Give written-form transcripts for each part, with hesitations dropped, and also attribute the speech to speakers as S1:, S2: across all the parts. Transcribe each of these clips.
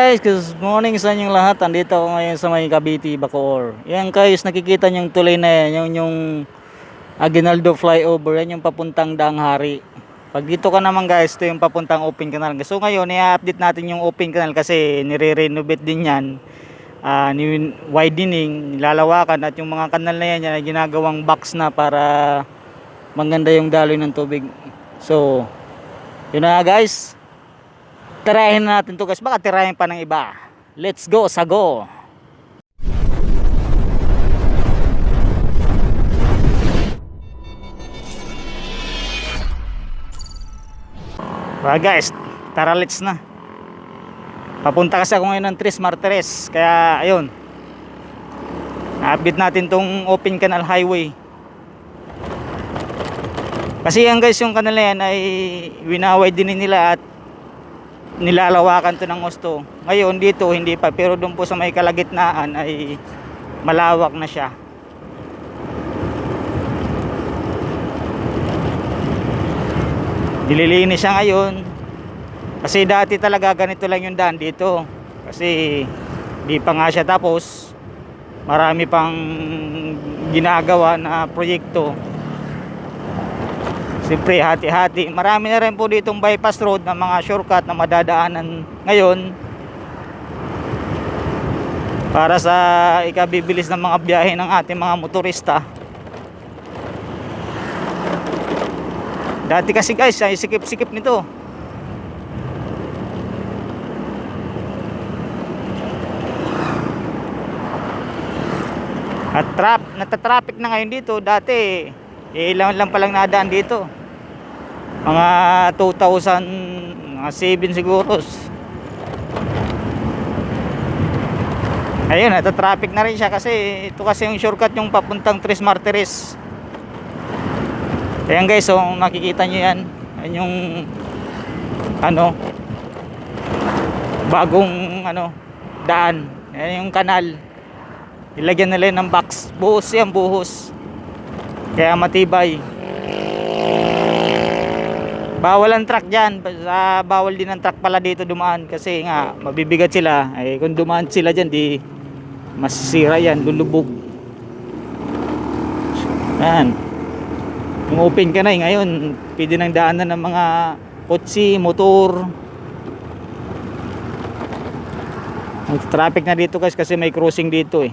S1: Guys, good morning sa inyong lahat. Andito ako ngayon sa may Cavite, Bacoor. Yan guys, nakikita nyo yung tulay na yan, yung Aguinaldo flyover, yan yung papuntang Daang Hari. Pag dito ka naman guys, ito yung papuntang open canal. So ngayon, i-update natin yung open canal kasi nire-renovate din yan. Widening, nilalawakan at yung mga kanal na yan, yan ginagawang box na para maganda yung daloy ng tubig. So, yun na guys. Tirahin natin to guys, baka tirahin pa ng iba. Let's go, sago. Guys, tara let's na. Papunta kasi ako ngayon ng Tres Martires. Kaya ayun, na-update natin tong open canal highway. Kasi yan guys, yung kanal na yan ay winaway din nila at nilalawakan to ng gusto. Ngayon dito hindi pa, pero doon po sa may kalagitnaan ay malawak na siya. Nililinis siya ngayon. Kasi dati talaga ganito lang yung daan dito. Kasi di pa nga siya tapos. Marami pang ginagawa na proyekto. Siyempre hati-hati. Marami na rin po ditong bypass road na mga shortcut na madadaanan ngayon para sa ikabibilis ng mga biyahe ng ating mga motorista. Dati kasi guys, ay sikip-sikip nito. At natatraffic na ngayon dito. Dati ilan lang palang nadaan dito. Mga 2007 siguro. Ayun, natatraffic na rin siya kasi ito kasi yung shortcut yung papuntang Tres Martires. Ayan guys, so makikita nyo yan. Ayan yung bagong daan. Ayan yung kanal. Ilagyan nila ng box. Buhos yan, buhos. Kaya matibay. Bawal ang truck dyan. Bawal din ang truck pala dito dumaan. Kasi nga mabibigat sila. Kung dumaan sila dyan, di masisira yan, lulubog. Yan. Yung open ka na ngayon, pwede nang daanan ng mga kotse, motor. Traffic na dito guys kasi may crossing dito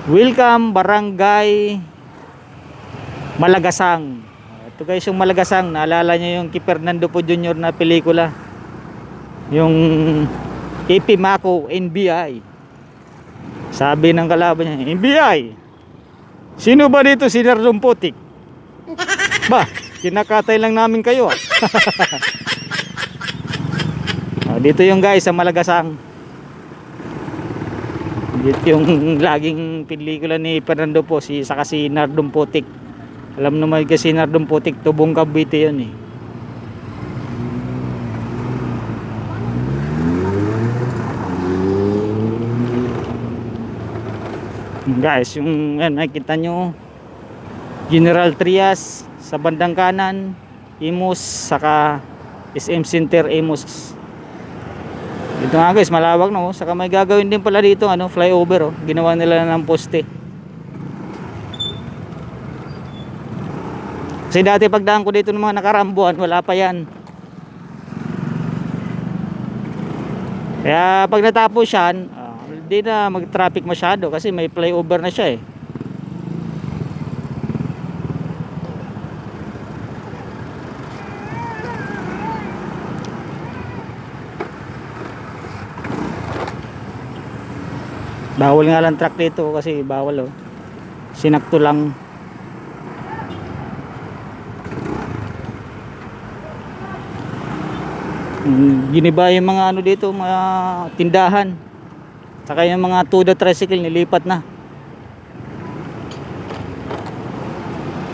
S1: Welcome Barangay Malagasang. Ito guys yung Malagasang. Naalala nyo yung kay Fernando Po Jr. na pelikula, yung AP Mako NBI. Sabi ng kalaban niya, NBI, sino ba dito si Nardong Putik? Ba, kinakatay lang namin kayo dito yung guys sa Malagasang. Dito yung laging pelikula ni Fernando Po, saka si Nardong Putik. Alam naman kasi Nardong Putik, tubong Cavite yun Guys, yung nakikita nyo General Trias sa bandang kanan, Imus, saka SM Center Imus. Ito nga guys, malawak saka may gagawin din pala dito flyover ginawa nila ng poste. Kasi dati pagdaan ko dito ng mga nakarambuan, wala pa yan. Kaya pag natapos yan, hindi na mag-traffic masyado kasi may flyover na siya Bawal nga lang truck dito kasi bawal sinakto lang. Giniba yung mga dito, mga tindahan. Saka yung mga tuda tricycle nilipat na.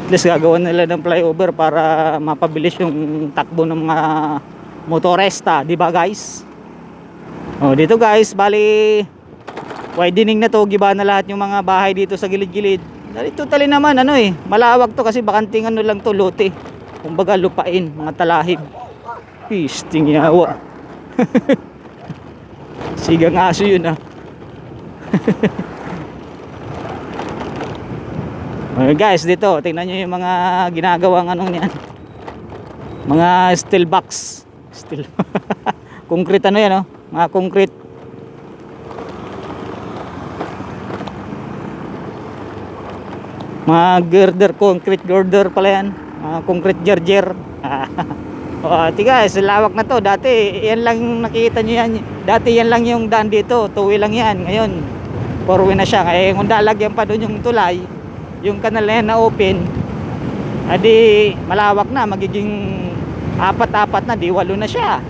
S1: At least gagawa nila ng flyover para mapabilis yung takbo ng mga motorista, di ba guys? Dito guys, bali widening na to, giba na lahat yung mga bahay dito sa gilid-gilid. Dito tali naman malawak to kasi bakanting lang to, lote. Kumbaga lupain, mga talahib. Isting yawa. Sigang aso yun ah. Okay guys, dito tingnan nyo yung mga ginagawang anong yan, mga steel box, steel concrete ano yan, oh, mga concrete. Mga girder, concrete girder pala yan, mga concrete gerger. O ati guys, lawak na to. Dati yan lang nakikita nyo yan, dati yan lang yung daan dito, 2-way lang yan. Ngayon 4-way na siya. Kaya kung lalagyan pa doon yung tulay, yung kanal na yan na open, adi malawak na, magiging 4-4 na, di 8 na siya.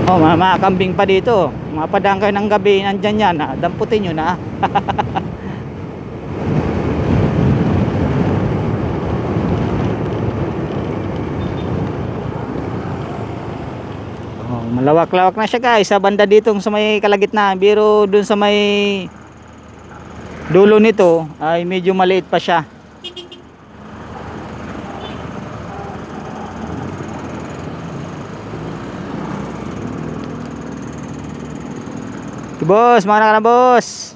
S1: Oh, mga kambing pa dito. Mapadaan kayo ng gabi, nandyan yan, damputin nyo na. Oh, malawak-lawak na siya guys, sa banda dito sa may kalagitnaan. Pero dun sa may dulo nito ay medyo maliit pa siya. Boss, mga na boss.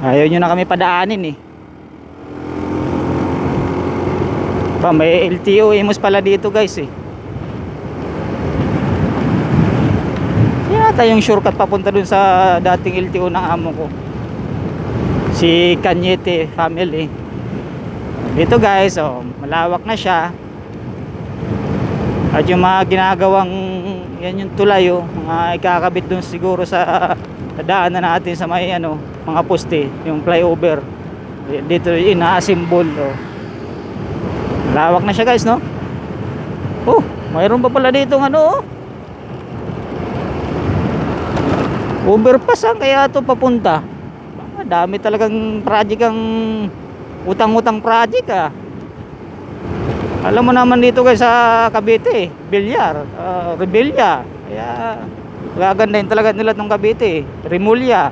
S1: Ayaw nyo na kami padaanin eh. May LTO Imus pala dito guys eh. Yata yung shortcut papunta dun sa dating LTO ng amo ko, si Cañete family. Dito guys, oh, malawak na siya. At yung mga ginagawang yan yung tulay, oh, mga ikakabit dun siguro sa daanan natin sa may ano, mga poste, yung flyover. Dito ina-assemble, oh. Malawak na siya guys, no? Oh, mayroon pa pala dito ng ano, oh, overpass. Kaya ito papunta. Dami talagang project, ang utang-utang project ah. Alam mo naman dito guys sa Cavite, Bilyar, Rebella. Kaya gagandahin talaga nila ng Cavite, Rimulya.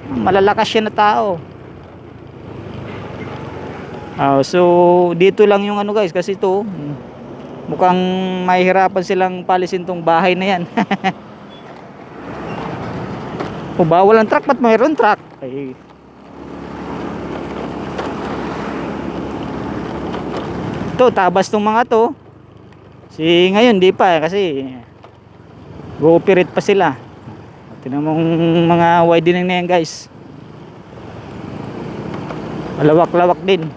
S1: Malalakas siya na tao. So dito lang yung ano guys, kasi ito mukhang mahihirapan silang palisin tong bahay na yan. O bawal ang truck, ba't mayroon truck? Ay. Ito, tabas tong mga to. Ngayon di pa kasi go-operate pa sila. Tingnan mong mga widening na yan guys. Malawak-lawak din.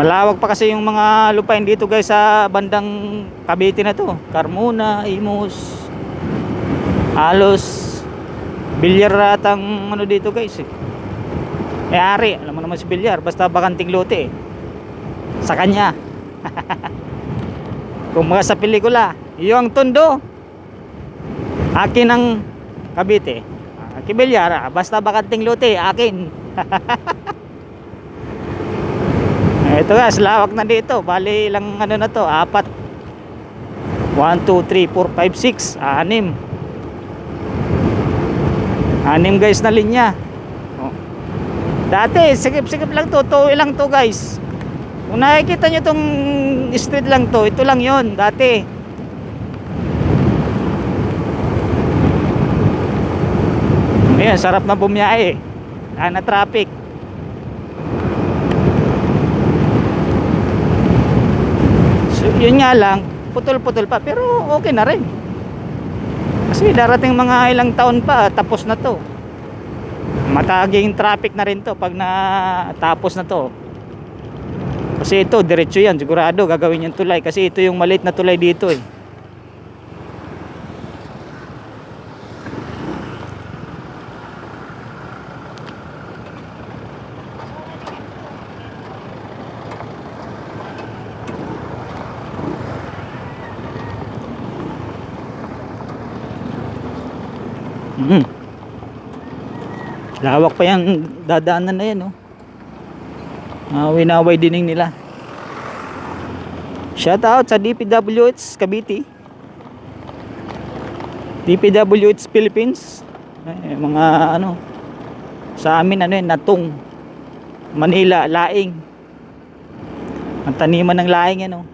S1: Malawak pa kasi yung mga lupain dito guys sa bandang Cavite na to. Carmona, Imus, halos Bilyar ratang ano dito guys eh. May-ari, alam mo naman si Bilyar, basta bakanting lote eh, sa kanya. Kung mga sa pelikula, yung Tondo akin ang Cavite, akin Bilyar, basta bakanting lote akin. Ito guys, lawak na dito. Bali ilang ano na to, 4, 1, 2, 3, 4, 5, 6, 6 guys na linya. Oh. Dati sikip-sikip lang to, 2 lang to guys. Kung nakikita nyo tong street lang to, ito lang yon dati. Ayan, sarap na bumiyahe, na traffic. So, yun nga lang, putol-putol pa, pero okay na rin. Kasi darating mga ilang taon pa, tapos na to. Mataging traffic na rin to pag natapos na to. Kasi ito, diretso yan, sigurado gagawin yung tulay. Kasi ito yung maliit na tulay dito eh. Mhm. Lawak pa yung dadaanan na yan, oh. Winaway dining nila. Shout out sa DPWH Cavite, DPWH Philippines. Mga ano, sa amin ano yun, Natong, Manila, Laing. Ang taniman ng laing yan, oh.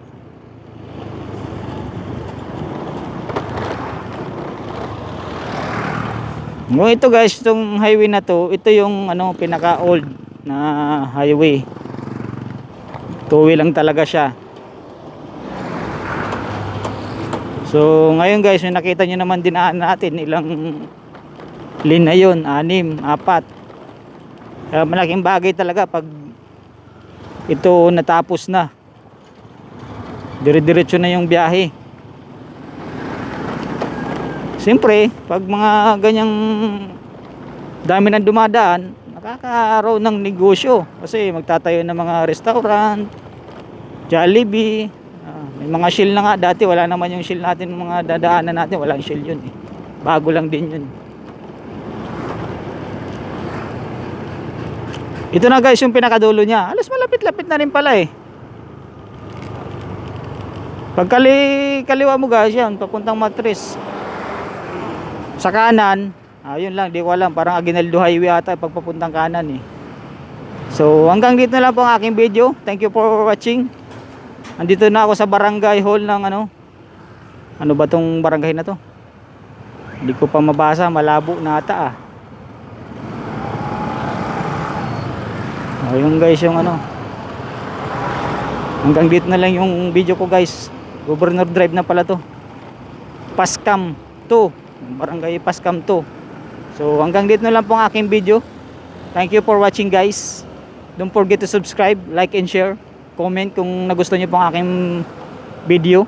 S1: Oh, ito guys, itong highway na to, ito yung ano, pinaka old na highway. Two-way lang talaga siya. So ngayon guys, yung nakita nyo naman dinaan natin, ilang lane na yun, 6, 4. Kaya malaking bagay talaga pag ito natapos na, dire-diretso na yung biyahe. Siyempre, pag mga ganyang dami nang dumadaan, nakakaroon ng negosyo. Kasi magtatayo ng mga restaurant, Jollibee, may mga Shell na nga. Dati wala naman yung Shell natin, mga dadaanan natin, walang Shell yun eh. Bago lang din yun. Ito na guys yung pinakadulo niya. Alas malapit-lapit na rin pala eh. Pag kaliwa mo guys yan, papuntang Matris. Sa kanan, yun lang, di ko alam, parang Aguinaldo Highway ata pagpapuntang kanan eh. So hanggang dito na lang po ang aking video. Thank you for watching. Andito na ako sa barangay hall ng ano ba tong barangay na to? Hindi ko pa mabasa, malabo na ata ah. Yung guys yung ano, hanggang dito na lang yung video ko guys. Governor Drive na pala to, Pascam 2, barangay Pascam 2. So hanggang dito na lang po ang aking video. Thank you for watching guys. Don't forget to subscribe, like and share, comment kung nagustuhan niyo po ang aking video.